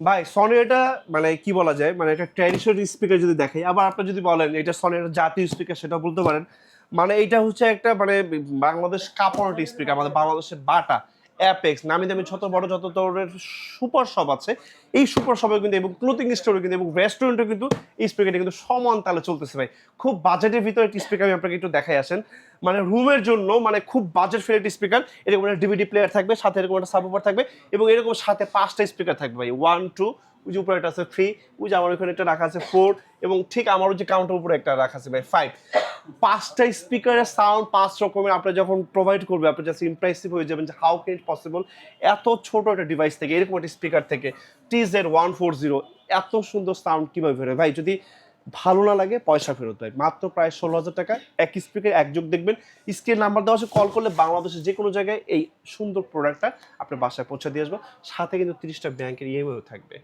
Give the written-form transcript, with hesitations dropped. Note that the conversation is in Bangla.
ভাই সনি এটা মানে কি বলা যায়, মানে এটা ট্র্যাডিশনাল স্পিকার যদি দেখাই, আবার আপনি যদি বলেন এটা সনির জাতীয় স্পিকার সেটা বলতে পারেন। মানে এটা হচ্ছে একটা মানে বাংলাদেশ কাপড় স্পিকার, আমাদের বাংলাদেশের বাটা অ্যাপেক্স নামি দামি ছোট বড় যত ধরনের সুপার শপ আছে, এই সুপার শপে কিন্তু এবং ক্লোথিং স্টোরে কিন্তু এবং রেস্টুরেন্টে কিন্তু এই স্পিকারটা কিন্তু সমান তালে চলতেছে ভাই। খুব বাজেটের ভিতরে একটি স্পিকার আমি আপনাকে একটু দেখাই আসেন। মানে রুমের জন্য মানে খুব বাজেট ফ্রেন্ডলি স্পিকার, এরকম একটা ডিভিডি প্লেয়ার থাকবে, সাথে এরকম একটা সাবওয়ুফার থাকবে, এবং এরকম সাথে 5টা স্পিকার থাকবে ভাই, 1 2, ওই যে উপরে একটা আছে 3, ওই যে আমার ওখানে একটা রাখা আছে 4, এবং ঠিক আমার ওই যে কাউন্টার উপরে একটা রাখা আছে ভাই 5। 5টা স্পিকারের সাউন্ড 5 রকমের আপনি যখন প্রোভাইড করবে, আপনি জাস্ট ইমপ্রেসিভ হয়ে যাবেন যে হাউ ক্যান ইট পসিবল এত ছোট একটা ডিভাইস থেকে, এরকম একটা স্পিকার থেকে TZ140 এত সুন্দর সাউন্ড কিভাবে বেরোয় ভাই। যদি ভালো না লাগে পয়সা ফেরত ভাই, মাত্র প্রায় 16,000 টাকা এক স্পিকার এক যোগ দেখবেন। স্ক্রিন নাম্বার দেওয়া আছে, কল করলে বাংলাদেশের যে কোনো জায়গায় এই সুন্দর প্রোডাক্টটা আপনার বাসায় পৌঁছে দিয়ে আসবো, সাথে কিন্তু 30টা ব্যাংকের ইএমআইও থাকবে।